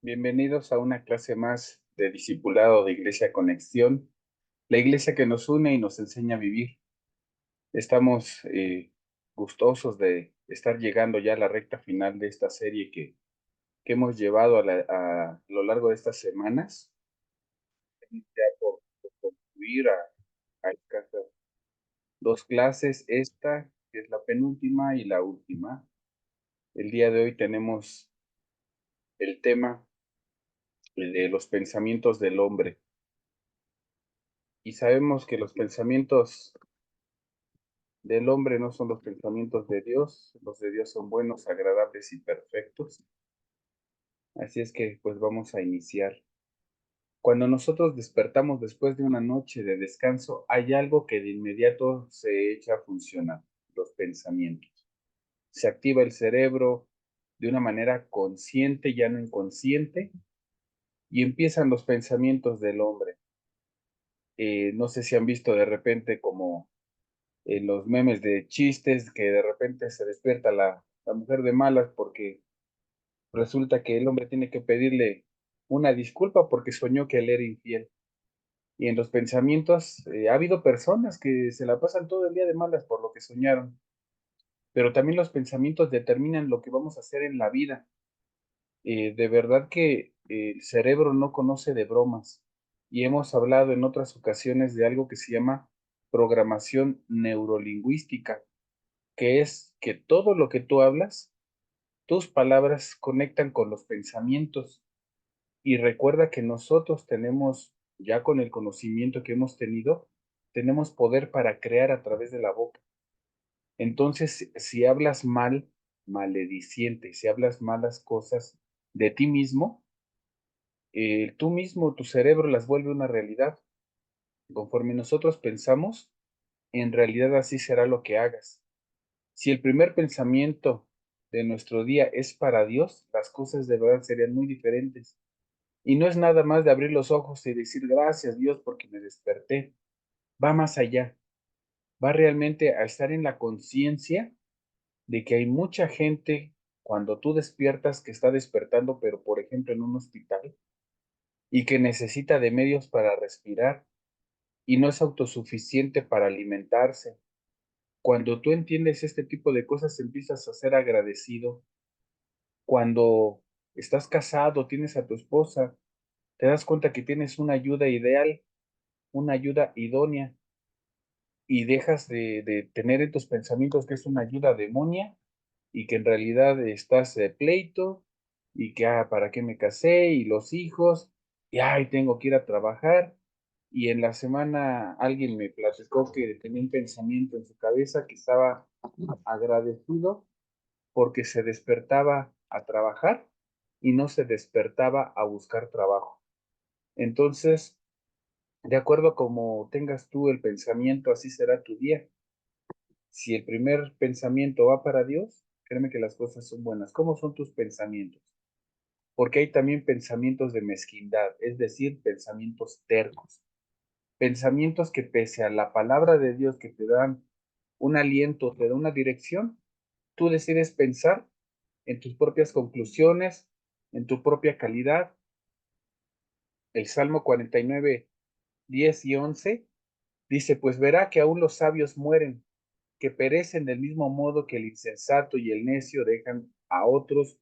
Bienvenidos a una clase más de discipulado de Iglesia Conexión, la iglesia que nos une y nos enseña a vivir. Estamos gustosos de estar llegando ya a la recta final de esta serie que hemos llevado a lo largo de estas semanas. Ya por concluir a escasas 2 clases, esta que es la penúltima y la última. El día de hoy tenemos el tema de los pensamientos del hombre. Y sabemos que los pensamientos del hombre no son los pensamientos de Dios. Los de Dios son buenos, agradables y perfectos. Así es que pues vamos a iniciar. Cuando nosotros despertamos después de una noche de descanso, hay algo que de inmediato se echa a funcionar: los pensamientos. Se activa el cerebro de una manera consciente, ya no inconsciente, y empiezan los pensamientos del hombre. No sé si han visto de repente como en los memes de chistes que de repente se despierta la mujer de malas porque resulta que el hombre tiene que pedirle una disculpa porque soñó que él era infiel. Y en los pensamientos ha habido personas que se la pasan todo el día de malas por lo que soñaron, pero también los pensamientos determinan lo que vamos a hacer en la vida. De verdad que el cerebro no conoce de bromas, y hemos hablado en otras ocasiones de algo que se llama programación neurolingüística, que es que todo lo que tú hablas, tus palabras conectan con los pensamientos. Y recuerda que nosotros tenemos, ya con el conocimiento que hemos tenido, tenemos poder para crear a través de la boca. Entonces, si hablas mal, malediciente, si hablas malas cosas de ti mismo, tú mismo, tu cerebro las vuelve una realidad. Conforme nosotros pensamos, en realidad así será lo que hagas. Si el primer pensamiento de nuestro día es para Dios, las cosas de verdad serían muy diferentes. Y no es nada más de abrir los ojos y decir gracias Dios porque me desperté. Va más allá. Va realmente a estar en la conciencia de que hay mucha gente cuando tú despiertas que está despertando, pero por ejemplo en un hospital, y que necesita de medios para respirar y no es autosuficiente para alimentarse. Cuando tú entiendes este tipo de cosas, empiezas a ser agradecido. Cuando estás casado, tienes a tu esposa, te das cuenta que tienes una ayuda ideal, una ayuda idónea, y dejas de tener en tus pensamientos que es una ayuda demonia y que en realidad estás de pleito y que, ¿para qué me casé? Y los hijos, y, ay, tengo que ir a trabajar. Y en la semana alguien me platicó que tenía un pensamiento en su cabeza que estaba agradecido porque se despertaba a trabajar y no se despertaba a buscar trabajo. Entonces, de acuerdo a cómo tengas tú el pensamiento, así será tu día. Si el primer pensamiento va para Dios, créeme que las cosas son buenas. ¿Cómo son tus pensamientos? Porque hay también pensamientos de mezquindad, es decir, pensamientos tercos. Pensamientos que pese a la palabra de Dios que te dan un aliento, te da una dirección, tú decides pensar en tus propias conclusiones, en tu propia calidad. El Salmo 49, 10 y 11 dice, pues verá que aún los sabios mueren, que perecen del mismo modo que el insensato y el necio dejan a otros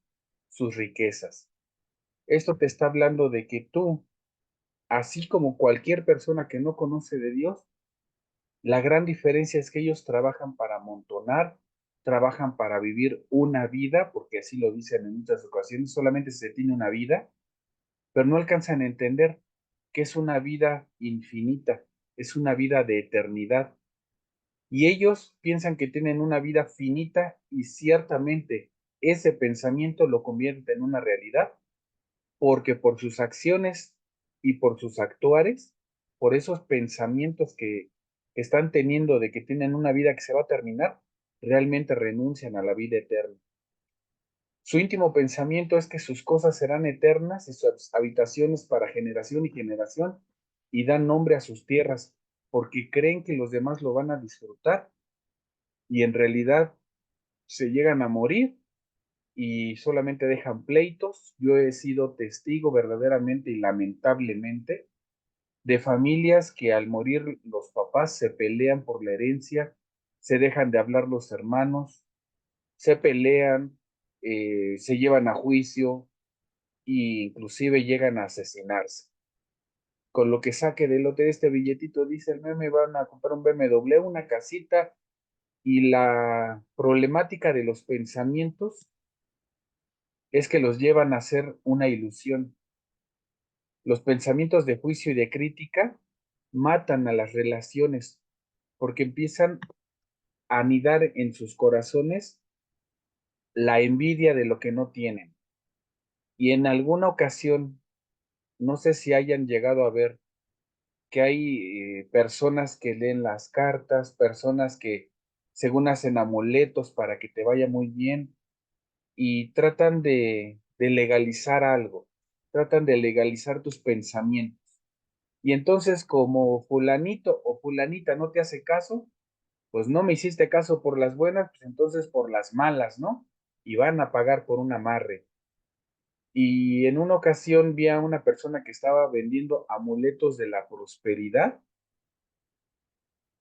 sus riquezas. Esto te está hablando de que tú, así como cualquier persona que no conoce de Dios, la gran diferencia es que ellos trabajan para amontonar, trabajan para vivir una vida, porque así lo dicen en muchas ocasiones, solamente se tiene una vida, pero no alcanzan a entender que es una vida infinita, es una vida de eternidad. Y ellos piensan que tienen una vida finita y ciertamente ese pensamiento lo convierte en una realidad porque por sus acciones y por sus actuares, por esos pensamientos que están teniendo de que tienen una vida que se va a terminar, realmente renuncian a la vida eterna. Su íntimo pensamiento es que sus cosas serán eternas y sus habitaciones para generación y generación, y dan nombre a sus tierras, porque creen que los demás lo van a disfrutar, y en realidad se llegan a morir y solamente dejan pleitos. Yo he sido testigo verdaderamente y lamentablemente de familias que al morir los papás se pelean por la herencia, se dejan de hablar los hermanos, se pelean, se llevan a juicio e inclusive llegan a asesinarse. Con lo que saque del lote de este billetito, dice el meme, van a comprar un BMW, una casita, y la problemática de los pensamientos es que los llevan a ser una ilusión. Los pensamientos de juicio y de crítica matan a las relaciones porque empiezan a anidar en sus corazones la envidia de lo que no tienen. Y en alguna ocasión, no sé si hayan llegado a ver que hay personas que leen las cartas, personas que según hacen amuletos para que te vaya muy bien y tratan de legalizar algo, tratan de legalizar tus pensamientos. Y entonces como fulanito o fulanita no te hace caso, pues no me hiciste caso por las buenas, pues entonces por las malas, ¿no? Y van a pagar por un amarre. Y en una ocasión vi a una persona que estaba vendiendo amuletos de la prosperidad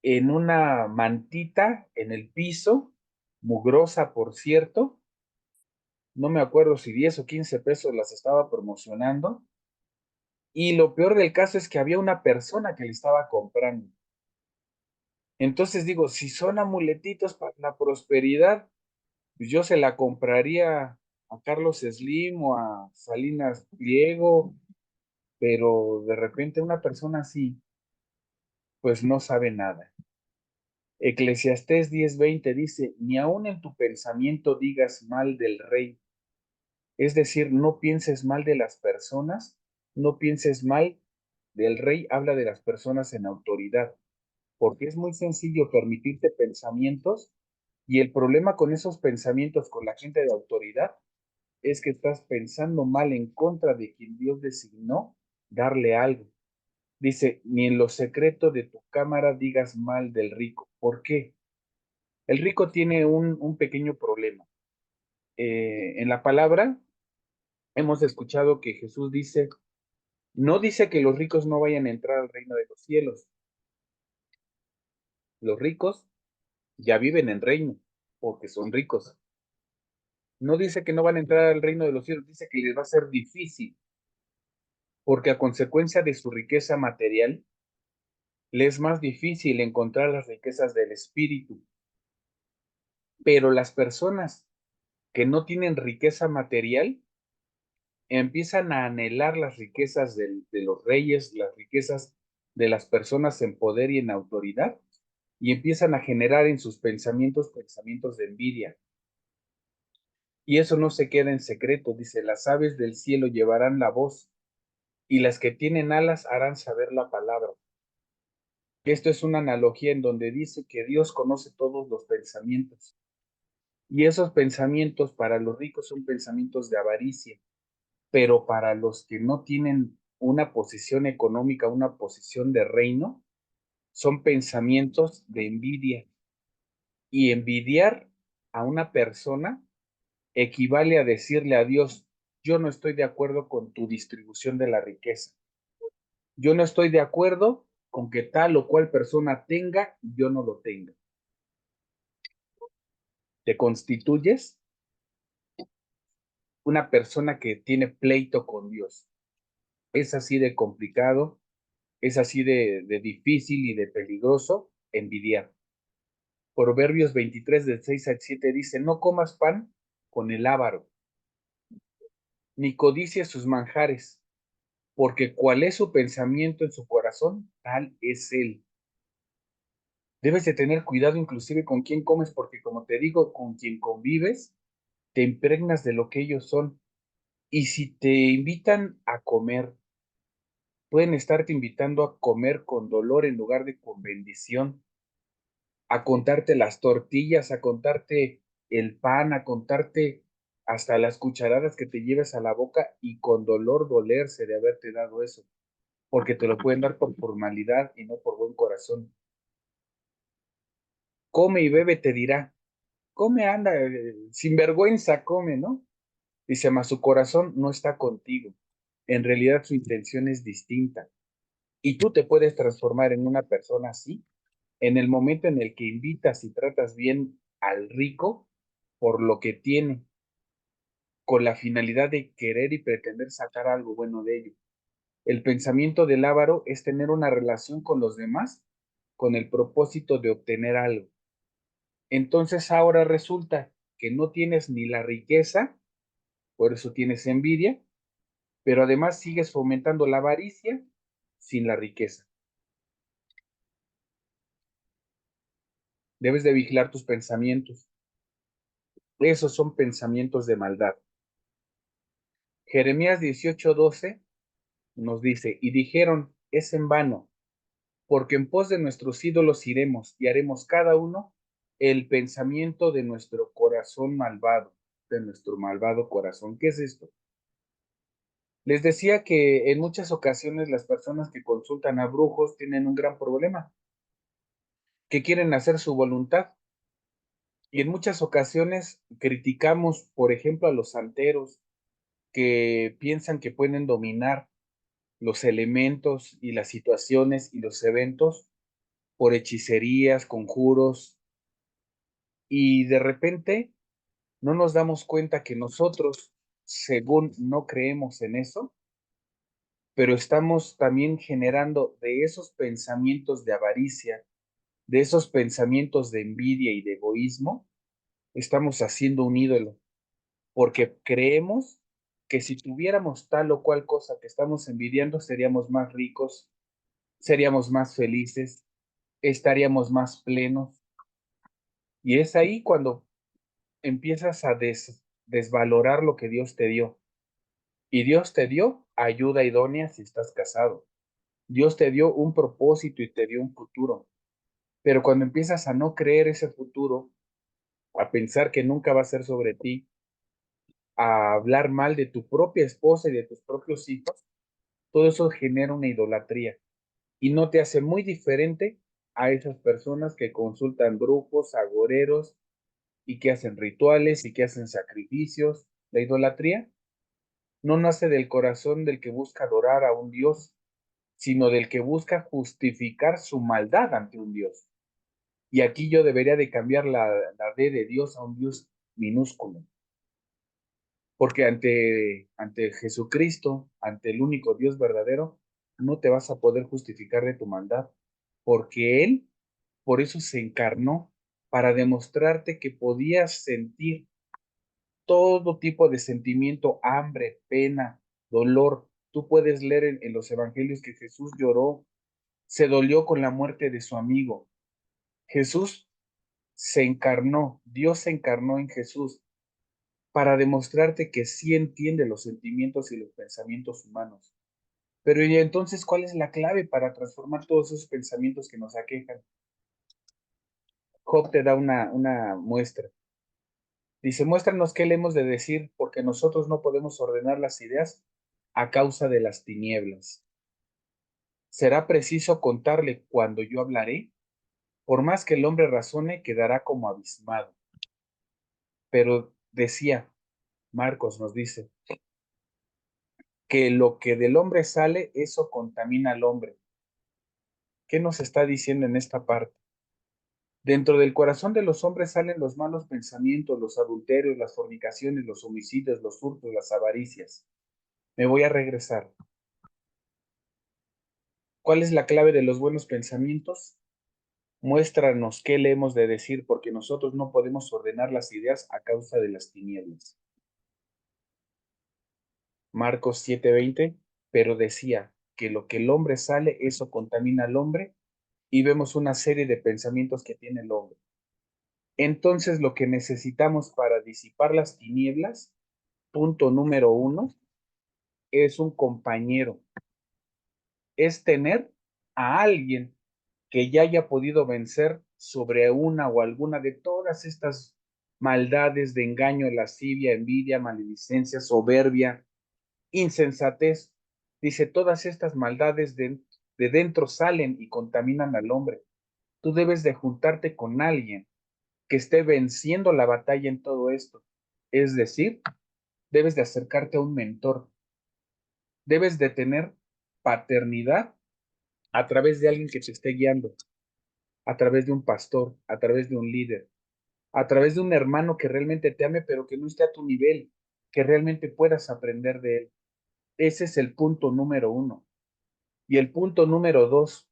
en una mantita en el piso, mugrosa por cierto, no me acuerdo si 10 o 15 pesos las estaba promocionando, y lo peor del caso es que había una persona que le estaba comprando. Entonces digo, si son amuletitos para la prosperidad, pues yo se la compraría a Carlos Slim o a Salinas Pliego, pero de repente una persona así, pues no sabe nada. Eclesiastés 10:20 dice, ni aun en tu pensamiento digas mal del rey. Es decir, no pienses mal de las personas, no pienses mal del rey, habla de las personas en autoridad, porque es muy sencillo permitirte pensamientos y el problema con esos pensamientos con la gente de autoridad es que estás pensando mal en contra de quien Dios designó darle algo. Dice, ni en lo secreto de tu cámara digas mal del rico. ¿Por qué? El rico tiene un pequeño problema. En la palabra hemos escuchado que Jesús dice, no dice que los ricos no vayan a entrar al reino de los cielos. Los ricos ya viven en reino porque son ricos. No dice que no van a entrar al reino de los cielos, dice que les va a ser difícil porque a consecuencia de su riqueza material, le es más difícil encontrar las riquezas del espíritu. Pero las personas que no tienen riqueza material empiezan a anhelar las riquezas de los reyes, las riquezas de las personas en poder y en autoridad, y empiezan a generar en sus pensamientos pensamientos de envidia. Y eso no se queda en secreto, dice, las aves del cielo llevarán la voz, y las que tienen alas harán saber la palabra. Esto es una analogía en donde dice que Dios conoce todos los pensamientos. Y esos pensamientos para los ricos son pensamientos de avaricia, pero para los que no tienen una posición económica, una posición de reino, son pensamientos de envidia. Y envidiar a una persona equivale a decirle a Dios, yo no estoy de acuerdo con tu distribución de la riqueza. Yo no estoy de acuerdo con que tal o cual persona tenga y yo no lo tenga. Te constituyes una persona que tiene pleito con Dios. Es así de complicado, es así de difícil y de peligroso envidiar. Proverbios 23, del 6 al 7 dice, no comas pan con el avaro, ni codicies sus manjares, porque cual es su pensamiento en su corazón, tal es él. Debes de tener cuidado inclusive con quién comes, porque como te digo, con quien convives, te impregnas de lo que ellos son. Y si te invitan a comer, pueden estarte invitando a comer con dolor en lugar de con bendición, a contarte las tortillas, a contarte el pan, a contarte hasta las cucharadas que te lleves a la boca y con dolor dolerse de haberte dado eso, porque te lo pueden dar por formalidad y no por buen corazón. Come y bebe, te dirá. Come, anda, sin vergüenza, come, ¿no? Dice, mas su corazón no está contigo. En realidad su intención es distinta. Y tú te puedes transformar en una persona así en el momento en el que invitas y tratas bien al rico por lo que tiene, con la finalidad de querer y pretender sacar algo bueno de ello. El pensamiento del avaro es tener una relación con los demás con el propósito de obtener algo. Entonces ahora resulta que no tienes ni la riqueza, por eso tienes envidia, pero además sigues fomentando la avaricia sin la riqueza. Debes de vigilar tus pensamientos. Esos son pensamientos de maldad. Jeremías 18:12 nos dice, y dijeron, es en vano, porque en pos de nuestros ídolos iremos y haremos cada uno el pensamiento de nuestro corazón malvado, de nuestro malvado corazón. ¿Qué es esto? Les decía que en muchas ocasiones las personas que consultan a brujos tienen un gran problema, que quieren hacer su voluntad. Y en muchas ocasiones criticamos, por ejemplo, a los santeros que piensan que pueden dominar los elementos y las situaciones y los eventos por hechicerías, conjuros, y de repente no nos damos cuenta que nosotros, según no creemos en eso, pero estamos también generando de esos pensamientos de avaricia, de esos pensamientos de envidia y de egoísmo, estamos haciendo un ídolo, porque creemos que si tuviéramos tal o cual cosa que estamos envidiando, seríamos más ricos, seríamos más felices, estaríamos más plenos. Y es ahí cuando empiezas a desvalorar lo que Dios te dio. Y Dios te dio ayuda idónea si estás casado. Dios te dio un propósito y te dio un futuro. Pero cuando empiezas a no creer ese futuro, a pensar que nunca va a ser sobre ti, a hablar mal de tu propia esposa y de tus propios hijos, todo eso genera una idolatría y no te hace muy diferente a esas personas que consultan brujos, agoreros y que hacen rituales y que hacen sacrificios. La idolatría no nace del corazón del que busca adorar a un Dios, sino del que busca justificar su maldad ante un Dios. Y aquí yo debería de cambiar la D de Dios a un Dios minúsculo, porque ante Jesucristo, ante el único Dios verdadero, no te vas a poder justificar de tu maldad, porque Él por eso se encarnó, para demostrarte que podías sentir todo tipo de sentimiento, hambre, pena, dolor. Tú puedes leer en los evangelios que Jesús lloró, se dolió con la muerte de su amigo. Jesús se encarnó, Dios se encarnó en Jesús para demostrarte que sí entiende los sentimientos y los pensamientos humanos. Pero y entonces, ¿cuál es la clave para transformar todos esos pensamientos que nos aquejan? Job te da una muestra. Dice, muéstranos qué le hemos de decir, porque nosotros no podemos ordenar las ideas a causa de las tinieblas. ¿Será preciso contarle cuando yo hablaré? Por más que el hombre razone, quedará como abismado. Pero decía, Marcos nos dice, que lo que del hombre sale, eso contamina al hombre. ¿Qué nos está diciendo en esta parte? Dentro del corazón de los hombres salen los malos pensamientos, los adulterios, las fornicaciones, los homicidios, los hurtos, las avaricias. Me voy a regresar. ¿Cuál es la clave de los buenos pensamientos? Muéstranos qué le hemos de decir, porque nosotros no podemos ordenar las ideas a causa de las tinieblas. Marcos 7:20, pero decía que lo que el hombre sale, eso contamina al hombre, y vemos una serie de pensamientos que tiene el hombre. Entonces, lo que necesitamos para disipar las tinieblas, punto número uno, es un compañero, es tener a alguien que ya haya podido vencer sobre una o alguna de todas estas maldades de engaño, lascivia, envidia, maledicencia, soberbia, insensatez. Dice, todas estas maldades de dentro salen y contaminan al hombre. Tú debes de juntarte con alguien que esté venciendo la batalla en todo esto. Es decir, debes de acercarte a un mentor. Debes de tener paternidad a través de alguien que te esté guiando, a través de un pastor, a través de un líder, a través de un hermano que realmente te ame, pero que no esté a tu nivel, que realmente puedas aprender de él. Ese es el punto número uno. Y el punto número dos,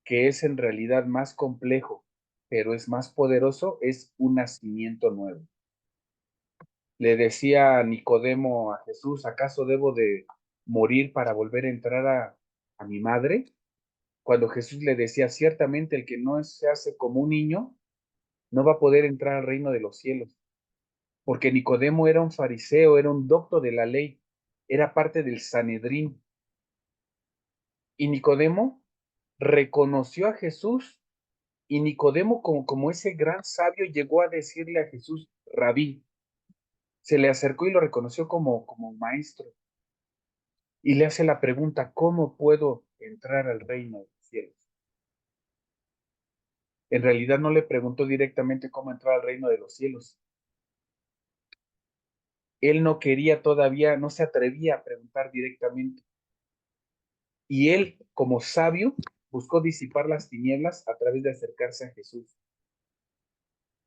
que es en realidad más complejo, pero es más poderoso, es un nacimiento nuevo. Le decía Nicodemo a Jesús, ¿acaso debo de morir para volver a entrar a mi madre? Cuando Jesús le decía, ciertamente el que no se hace como un niño, no va a poder entrar al reino de los cielos. Porque Nicodemo era un fariseo, era un docto de la ley, era parte del Sanedrín. Y Nicodemo reconoció a Jesús, y Nicodemo, como ese gran sabio, llegó a decirle a Jesús, Rabí. Se le acercó y lo reconoció como maestro. Y le hace la pregunta, ¿cómo puedo entrar al reino de los cielos? En realidad no le preguntó directamente cómo entrar al reino de los cielos. Él no quería todavía, no se atrevía a preguntar directamente. Y él, como sabio, buscó disipar las tinieblas a través de acercarse a Jesús.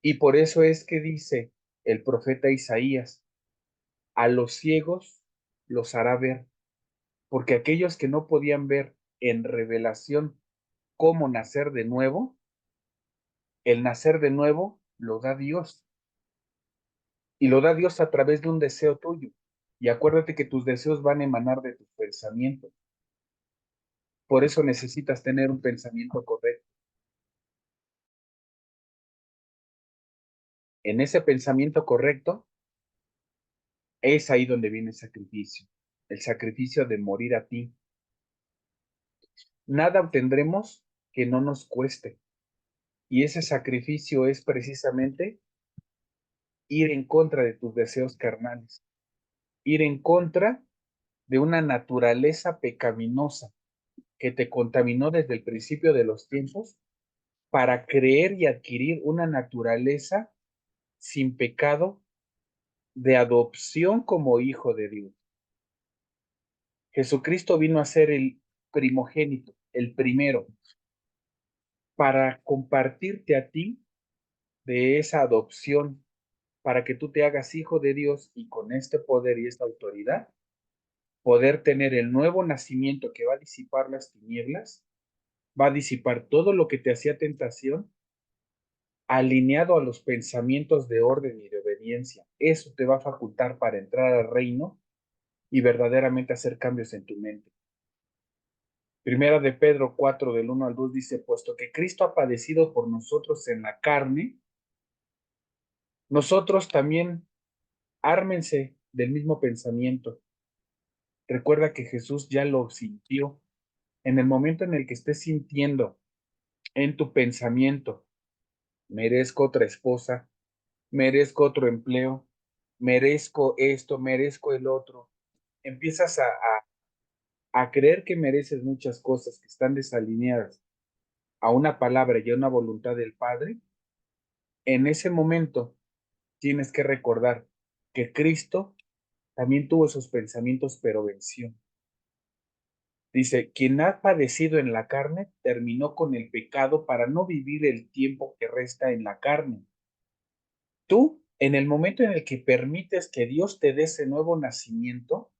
Y por eso es que dice el profeta Isaías, a los ciegos los hará ver, porque aquellos que no podían ver en revelación cómo nacer de nuevo, el nacer de nuevo lo da Dios. Y lo da Dios a través de un deseo tuyo. Y acuérdate que tus deseos van a emanar de tus pensamientos. Por eso necesitas tener un pensamiento correcto. En ese pensamiento correcto es ahí donde viene el sacrificio de morir a ti. Nada obtendremos que no nos cueste. Y ese sacrificio es precisamente ir en contra de tus deseos carnales, ir en contra de una naturaleza pecaminosa que te contaminó desde el principio de los tiempos para creer y adquirir una naturaleza sin pecado de adopción como hijo de Dios. Jesucristo vino a ser el primogénito, el primero, para compartirte a ti de esa adopción, para que tú te hagas hijo de Dios y con este poder y esta autoridad, poder tener el nuevo nacimiento que va a disipar las tinieblas, va a disipar todo lo que te hacía tentación, alineado a los pensamientos de orden y de obediencia. Eso te va a facultar para entrar al reino y verdaderamente hacer cambios en tu mente. Primera de Pedro 4, del 1 al 2 dice, puesto que Cristo ha padecido por nosotros en la carne, nosotros también ármense del mismo pensamiento. Recuerda que Jesús ya lo sintió. En el momento en el que estés sintiendo en tu pensamiento, merezco otra esposa, merezco otro empleo, merezco esto, merezco el otro, empiezas a creer que mereces muchas cosas que están desalineadas a una palabra y a una voluntad del Padre, en ese momento tienes que recordar que Cristo también tuvo esos pensamientos, pero venció. Dice, quien ha padecido en la carne, terminó con el pecado para no vivir el tiempo que resta en la carne. Tú, en el momento en el que permites que Dios te dé ese nuevo nacimiento,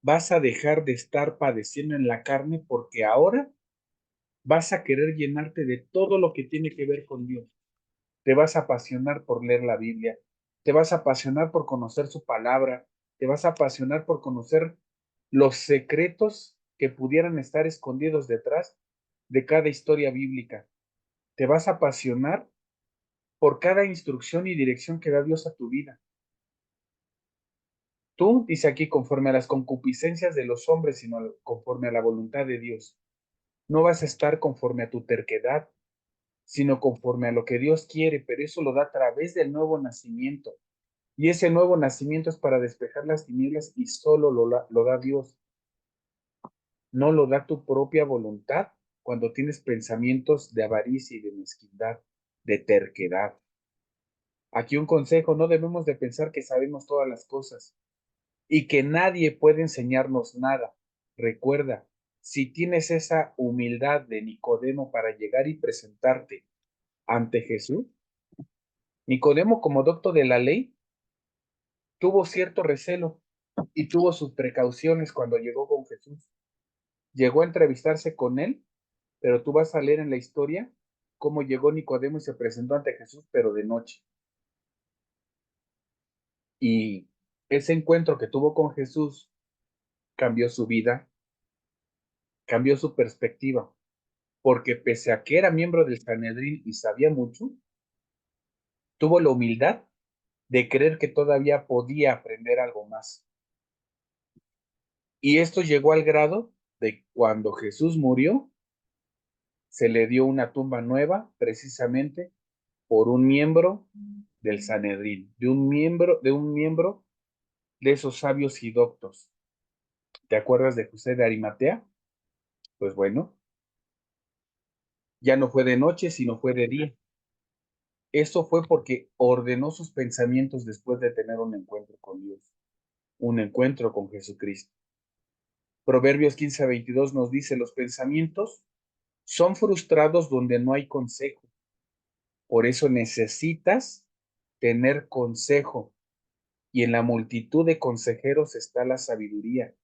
vas a dejar de estar padeciendo en la carne porque ahora vas a querer llenarte de todo lo que tiene que ver con Dios. Te vas a apasionar por leer la Biblia, te vas a apasionar por conocer su palabra, te vas a apasionar por conocer los secretos que pudieran estar escondidos detrás de cada historia bíblica. Te vas a apasionar por cada instrucción y dirección que da Dios a tu vida. Tú, dice aquí, conforme a las concupiscencias de los hombres, sino conforme a la voluntad de Dios. No vas a estar conforme a tu terquedad, sino conforme a lo que Dios quiere, pero eso lo da a través del nuevo nacimiento. Y ese nuevo nacimiento es para despejar las tinieblas y solo lo da Dios. No lo da tu propia voluntad cuando tienes pensamientos de avaricia y de mezquindad, de terquedad. Aquí un consejo: no debemos de pensar que sabemos todas las cosas y que nadie puede enseñarnos nada. Recuerda, si tienes esa humildad de Nicodemo para llegar y presentarte ante Jesús, Nicodemo, como doctor de la ley, tuvo cierto recelo y tuvo sus precauciones cuando llegó con Jesús. Llegó a entrevistarse con él, pero tú vas a leer en la historia cómo llegó Nicodemo y se presentó ante Jesús, pero de noche. Y ese encuentro que tuvo con Jesús cambió su vida, cambió su perspectiva, porque pese a que era miembro del Sanedrín y sabía mucho, tuvo la humildad de creer que todavía podía aprender algo más. Y esto llegó al grado de cuando Jesús murió, se le dio una tumba nueva, precisamente por un miembro del Sanedrín, de un miembro de esos sabios y doctos. ¿Te acuerdas de José de Arimatea? Pues bueno, ya no fue de noche, sino fue de día. Eso fue porque ordenó sus pensamientos después de tener un encuentro con Dios, un encuentro con Jesucristo. Proverbios 15:22 nos dice: los pensamientos son frustrados donde no hay consejo. Por eso necesitas tener consejo. Y en la multitud de consejeros está la sabiduría.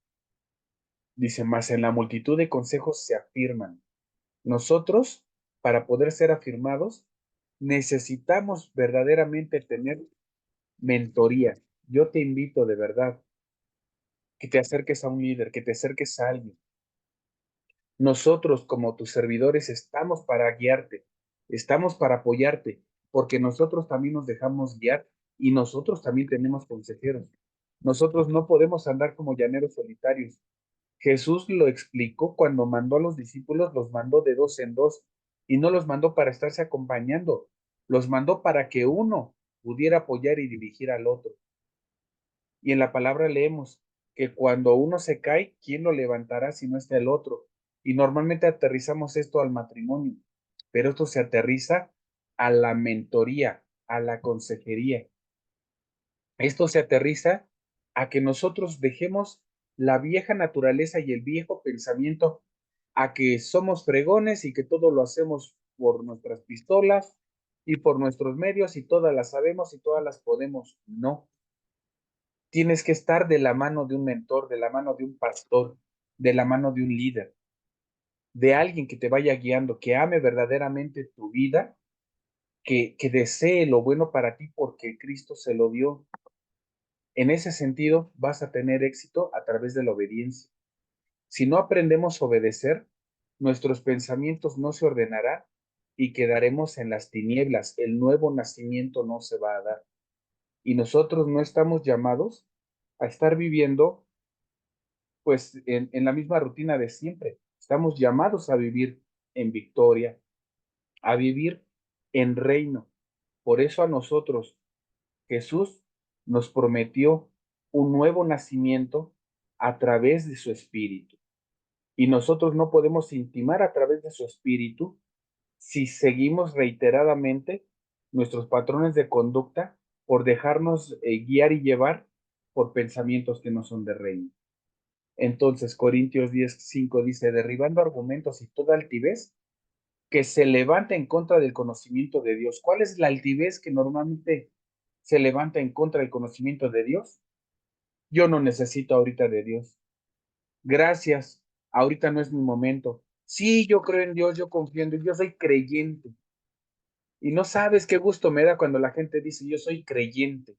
Dice: más en la multitud de consejos se afirman. Nosotros, para poder ser afirmados, necesitamos verdaderamente tener mentoría. Yo te invito de verdad que te acerques a un líder, que te acerques a alguien. Nosotros, como tus servidores, estamos para guiarte, estamos para apoyarte, porque nosotros también nos dejamos guiar y nosotros también tenemos consejeros. Nosotros no podemos andar como llaneros solitarios. Jesús lo explicó cuando mandó a los discípulos, los mandó de dos en dos y no los mandó para estarse acompañando, los mandó para que uno pudiera apoyar y dirigir al otro. Y en la palabra leemos que cuando uno se cae, ¿quién lo levantará si no está el otro? Y normalmente aterrizamos esto al matrimonio, pero esto se aterriza a la mentoría, a la consejería. Esto se aterriza a que nosotros dejemos la vieja naturaleza y el viejo pensamiento a que somos fregones y que todo lo hacemos por nuestras pistolas y por nuestros medios y todas las sabemos y todas las podemos. No, tienes que estar de la mano de un mentor, de la mano de un pastor, de la mano de un líder, de alguien que te vaya guiando, que ame verdaderamente tu vida, que desee lo bueno para ti porque Cristo se lo dio. En ese sentido, vas a tener éxito a través de la obediencia. Si no aprendemos a obedecer, nuestros pensamientos no se ordenarán y quedaremos en las tinieblas. El nuevo nacimiento no se va a dar. Y nosotros no estamos llamados a estar viviendo pues en la misma rutina de siempre. Estamos llamados a vivir en victoria, a vivir en reino. Por eso a nosotros Jesús nos prometió un nuevo nacimiento a través de su Espíritu. Y nosotros no podemos intimar a través de su Espíritu si seguimos reiteradamente nuestros patrones de conducta por dejarnos guiar y llevar por pensamientos que no son de reino. Entonces, Corintios 10:5 dice: derribando argumentos y toda altivez que se levanta en contra del conocimiento de Dios. ¿Cuál es la altivez que normalmente se levanta en contra del conocimiento de Dios? Yo no necesito ahorita de Dios. Gracias, ahorita no es mi momento. Sí, yo creo en Dios, yo confío en Dios, yo soy creyente. Y no sabes qué gusto me da cuando la gente dice: yo soy creyente.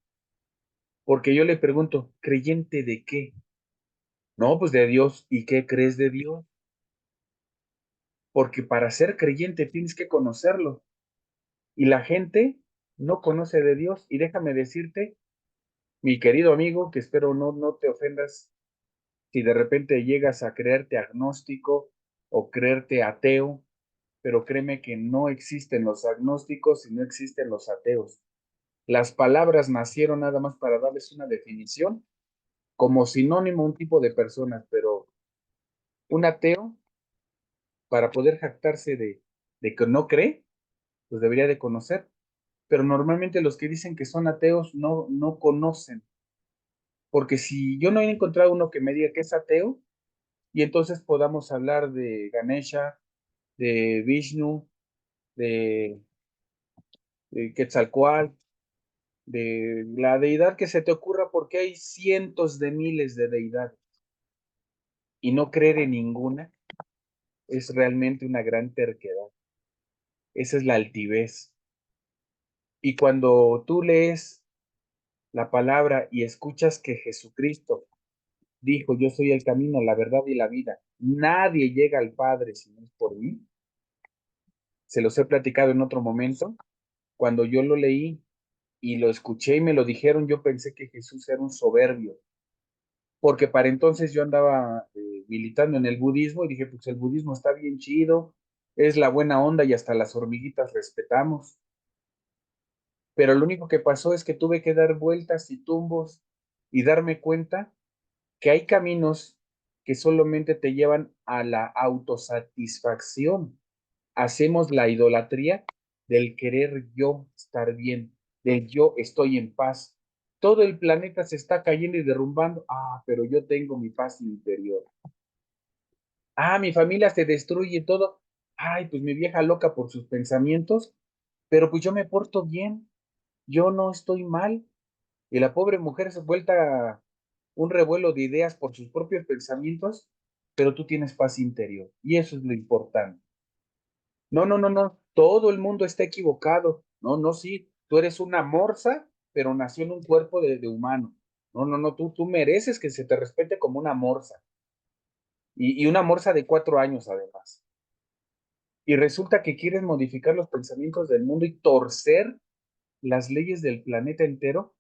Porque yo le pregunto: ¿creyente de qué? No, pues de Dios. ¿Y qué crees de Dios? Porque para ser creyente tienes que conocerlo. Y la gente no conoce de Dios. Y déjame decirte, mi querido amigo, que espero no te ofendas si de repente llegas a creerte agnóstico o creerte ateo, pero créeme que no existen los agnósticos y no existen los ateos. Las palabras nacieron nada más para darles una definición como sinónimo a un tipo de personas, pero un ateo, para poder jactarse de que no cree, pues debería de conocer. Pero normalmente los que dicen que son ateos no conocen, porque si yo no he encontrado uno que me diga que es ateo, y entonces podamos hablar de Ganesha, de Vishnu, de, de Quetzalcóatl, de la deidad que se te ocurra, porque hay cientos de miles de deidades, y no creer en ninguna es realmente una gran terquedad. Esa es la altivez. Y cuando tú lees la palabra y escuchas que Jesucristo dijo, yo soy el camino, la verdad y la vida, nadie llega al Padre si no es por mí, se los he platicado en otro momento, cuando yo lo leí y lo escuché y me lo dijeron, yo pensé que Jesús era un soberbio, porque para entonces yo andaba militando en el budismo y dije, pues el budismo está bien chido, es la buena onda y hasta las hormiguitas respetamos. Pero lo único que pasó es que tuve que dar vueltas y tumbos y darme cuenta que hay caminos que solamente te llevan a la autosatisfacción. Hacemos la idolatría del querer yo estar bien, del yo estoy en paz. Todo el planeta se está cayendo y derrumbando. Ah, pero yo tengo mi paz interior. Ah, mi familia se destruye todo. Ay, pues mi vieja loca por sus pensamientos, pero pues yo me porto bien, yo no estoy mal. Y la pobre mujer se vuelta un revuelo de ideas por sus propios pensamientos, pero tú tienes paz interior. Y eso es lo importante. No. Todo el mundo está equivocado. No, sí. Tú eres una morsa, pero nació en un cuerpo de humano. No. Tú mereces que se te respete como una morsa. Y una morsa de 4 años, además. Y resulta que quieres modificar los pensamientos del mundo y torcer las leyes del planeta entero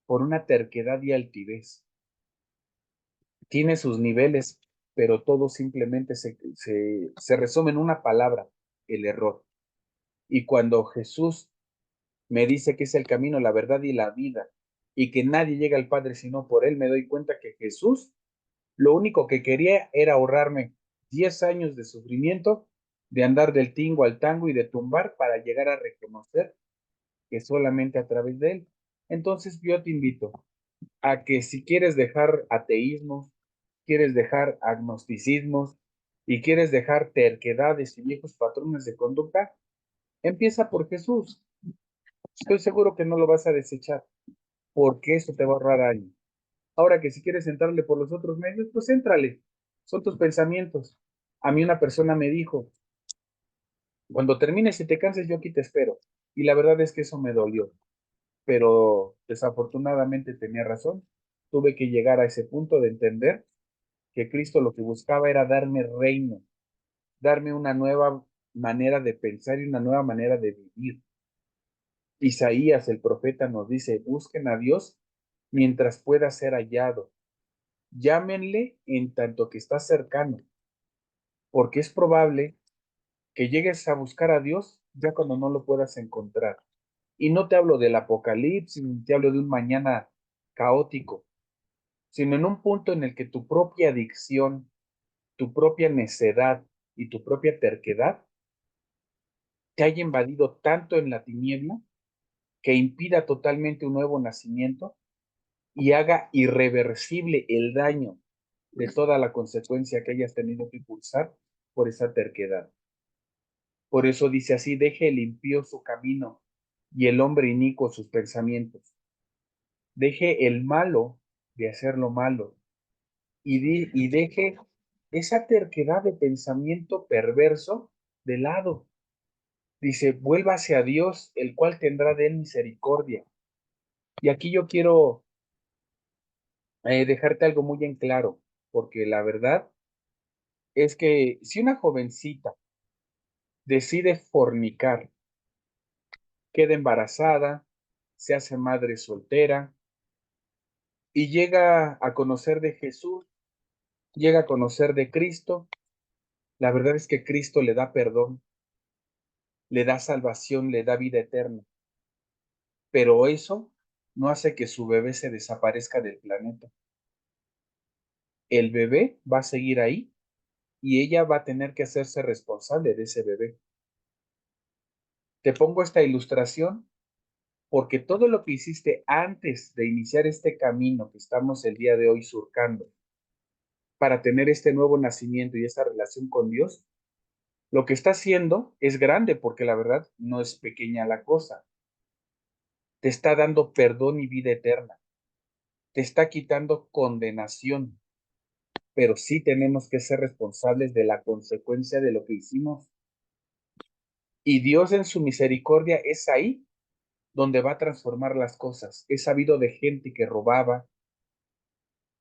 por una terquedad y altivez. Tiene sus niveles, pero todo simplemente se resume en una palabra, el error. Y cuando Jesús me dice que es el camino, la verdad y la vida, y que nadie llega al Padre sino por Él, me doy cuenta que Jesús lo único que quería era ahorrarme 10 años de sufrimiento, de andar del tingo al tango y de tumbar para llegar a reconocer que solamente a través de Él. Entonces yo te invito a que si quieres dejar ateísmos, quieres dejar agnosticismos y quieres dejar terquedades y viejos patrones de conducta, empieza por Jesús. Estoy seguro que no lo vas a desechar, porque eso te va a ahorrar años. Ahora que si quieres entrarle por los otros medios, pues éntrale. Son tus pensamientos. A mí una persona me dijo, cuando termines y te canses, yo aquí te espero. Y la verdad es que eso me dolió, pero desafortunadamente tenía razón. Tuve que llegar a ese punto de entender que Cristo lo que buscaba era darme reino, darme una nueva manera de pensar y una nueva manera de vivir. Isaías, el profeta, nos dice, busquen a Dios mientras pueda ser hallado. Llámenle en tanto que está cercano, porque es probable que llegues a buscar a Dios ya cuando no lo puedas encontrar. Y no te hablo del apocalipsis, ni te hablo de un mañana caótico, sino en un punto en el que tu propia adicción, tu propia necedad y tu propia terquedad te haya invadido tanto en la tiniebla que impida totalmente un nuevo nacimiento y haga irreversible el daño de toda la consecuencia que hayas tenido que impulsar por esa terquedad. Por eso dice así, deje el impío su camino y el hombre inicuo sus pensamientos. Deje el malo de hacer lo malo y deje esa terquedad de pensamiento perverso de lado. Dice, vuélvase a Dios, el cual tendrá de él misericordia. Y aquí yo quiero dejarte algo muy en claro, porque la verdad es que si una jovencita decide fornicar, queda embarazada, se hace madre soltera y llega a conocer de Jesús, llega a conocer de Cristo, la verdad es que Cristo le da perdón, le da salvación, le da vida eterna, pero eso no hace que su bebé se desaparezca del planeta. El bebé va a seguir ahí y ella va a tener que hacerse responsable de ese bebé. Te pongo esta ilustración porque todo lo que hiciste antes de iniciar este camino que estamos el día de hoy surcando para tener este nuevo nacimiento y esta relación con Dios, lo que está haciendo es grande porque la verdad no es pequeña la cosa. Te está dando perdón y vida eterna. Te está quitando condenación, pero sí tenemos que ser responsables de la consecuencia de lo que hicimos. Y Dios en su misericordia es ahí donde va a transformar las cosas. He sabido de gente que robaba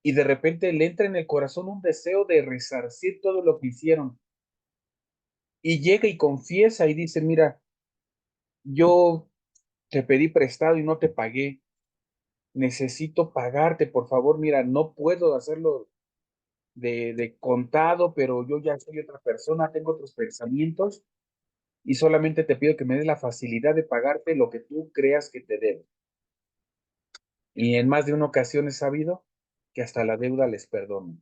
y de repente le entra en el corazón un deseo de resarcir todo lo que hicieron. Y llega y confiesa y dice, mira, yo te pedí prestado y no te pagué. Necesito pagarte, por favor. Mira, no puedo hacerlo de contado, pero yo ya soy otra persona, tengo otros pensamientos y solamente te pido que me des la facilidad de pagarte lo que tú creas que te debo. Y en más de una ocasión he sabido que hasta la deuda les perdono.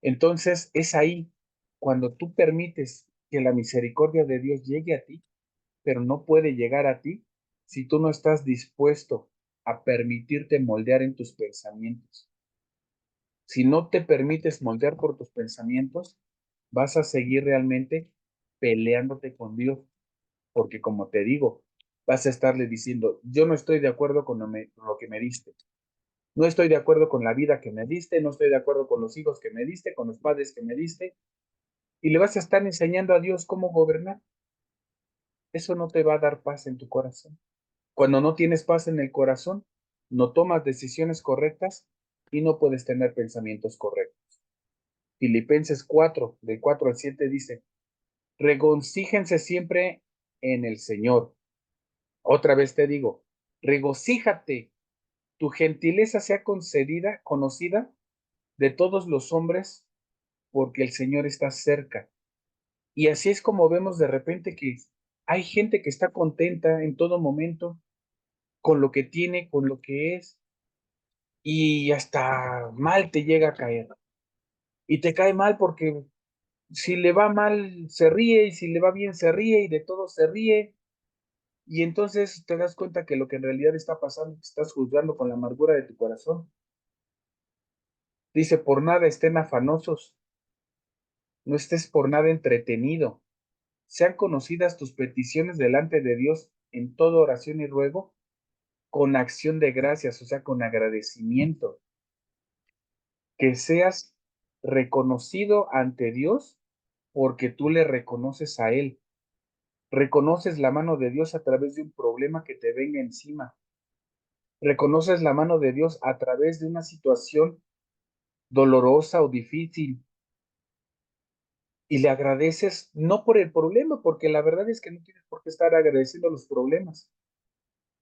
Entonces es ahí cuando tú permites que la misericordia de Dios llegue a ti, pero no puede llegar a ti si tú no estás dispuesto a permitirte moldear en tus pensamientos. Si no te permites moldear por tus pensamientos, vas a seguir realmente peleándote con Dios, porque como te digo, vas a estarle diciendo, yo no estoy de acuerdo con lo que me diste, no estoy de acuerdo con la vida que me diste, no estoy de acuerdo con los hijos que me diste, con los padres que me diste, y le vas a estar enseñando a Dios cómo gobernar. Eso no te va a dar paz en tu corazón. Cuando no tienes paz en el corazón, no tomas decisiones correctas y no puedes tener pensamientos correctos. Filipenses 4, del 4 al 7 dice, regocíjense siempre en el Señor. Otra vez te digo, regocíjate, tu gentileza sea concedida, conocida de todos los hombres, porque el Señor está cerca. Y así es como vemos de repente que hay gente que está contenta en todo momento con lo que tiene, con lo que es, y hasta mal te llega a caer. Y te cae mal porque si le va mal se ríe y si le va bien se ríe y de todo se ríe. Y entonces te das cuenta que lo que en realidad está pasando, te estás juzgando con la amargura de tu corazón. Dice, por nada estén afanosos, no estés por nada entretenido. Sean conocidas tus peticiones delante de Dios en toda oración y ruego, con acción de gracias, o sea, con agradecimiento. Que seas reconocido ante Dios porque tú le reconoces a Él. Reconoces la mano de Dios a través de un problema que te venga encima. Reconoces la mano de Dios a través de una situación dolorosa o difícil y le agradeces no por el problema, porque la verdad es que no tienes por qué estar agradeciendo los problemas,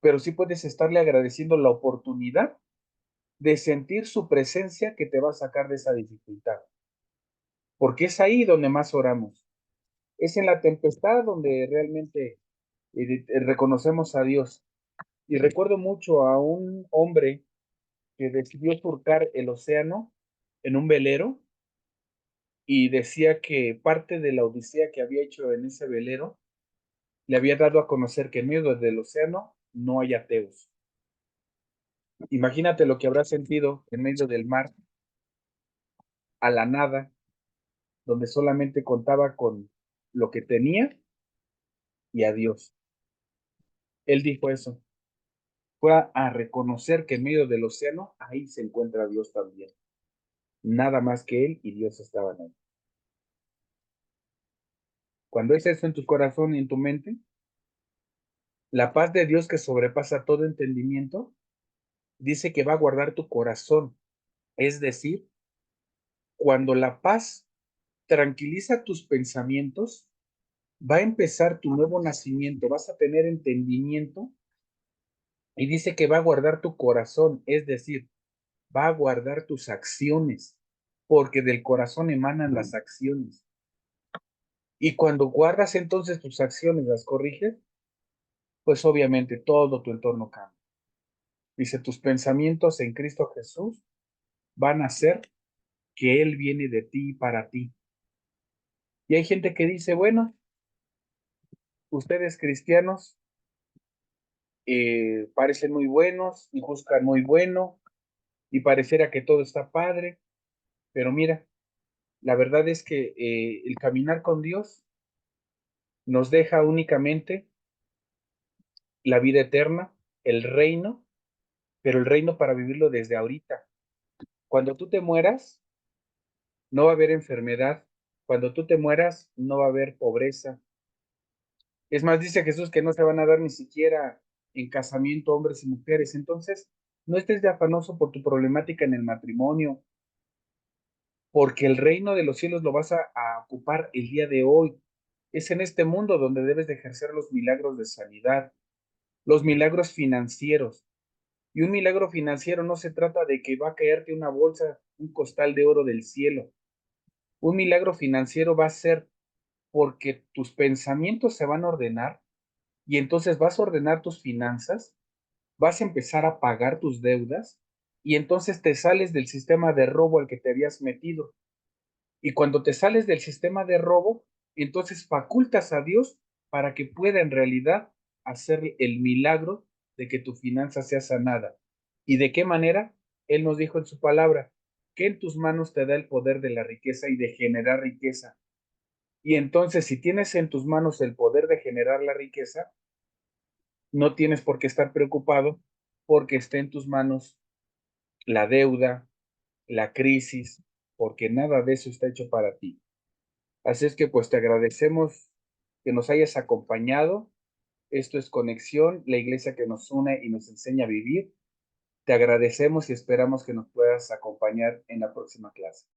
pero sí puedes estarle agradeciendo la oportunidad de sentir su presencia que te va a sacar de esa dificultad, porque es ahí donde más oramos. Es en la tempestad donde realmente reconocemos a Dios. Y recuerdo mucho a un hombre que decidió surcar el océano en un velero y decía que parte de la odisea que había hecho en ese velero le había dado a conocer que en medio del océano no hay ateos. Imagínate lo que habrá sentido en medio del mar, a la nada, donde solamente contaba con lo que tenía y a Dios. Él dijo eso. Fue a reconocer que en medio del océano, ahí se encuentra Dios también. Nada más que Él y Dios estaban ahí. Cuando es eso en tu corazón y en tu mente, la paz de Dios que sobrepasa todo entendimiento, dice que va a guardar tu corazón. Es decir, cuando la paz tranquiliza tus pensamientos, va a empezar tu nuevo nacimiento, vas a tener entendimiento y dice que va a guardar tu corazón, es decir, va a guardar tus acciones, porque del corazón emanan las acciones. Y cuando guardas entonces tus acciones, las corriges, pues obviamente todo tu entorno cambia. Dice, tus pensamientos en Cristo Jesús van a ser que Él viene de ti y para ti. Y hay gente que dice, bueno, ustedes cristianos parecen muy buenos y buscan muy bueno y pareciera que todo está padre, pero mira, la verdad es que el caminar con Dios nos deja únicamente la vida eterna, el reino, pero el reino para vivirlo desde ahorita. Cuando tú te mueras, no va a haber enfermedad. Cuando tú te mueras, no va a haber pobreza. Es más, dice Jesús que no se van a dar ni siquiera en casamiento hombres y mujeres. Entonces, no estés de afanoso por tu problemática en el matrimonio, porque el reino de los cielos lo vas a ocupar el día de hoy. Es en este mundo donde debes de ejercer los milagros de sanidad, los milagros financieros. Y un milagro financiero no se trata de que va a caerte una bolsa, un costal de oro del cielo. Un milagro financiero va a ser porque tus pensamientos se van a ordenar y entonces vas a ordenar tus finanzas, vas a empezar a pagar tus deudas y entonces te sales del sistema de robo al que te habías metido. Y cuando te sales del sistema de robo, entonces facultas a Dios para que pueda en realidad hacer el milagro de que tu finanza sea sanada. ¿Y de qué manera? Él nos dijo en su palabra, que en tus manos te da el poder de la riqueza y de generar riqueza. Y entonces, si tienes en tus manos el poder de generar la riqueza, no tienes por qué estar preocupado porque esté en tus manos la deuda, la crisis, porque nada de eso está hecho para ti. Así es que pues te agradecemos que nos hayas acompañado. Esto es Conexión, la iglesia que nos une y nos enseña a vivir. Te agradecemos y esperamos que nos puedas acompañar en la próxima clase.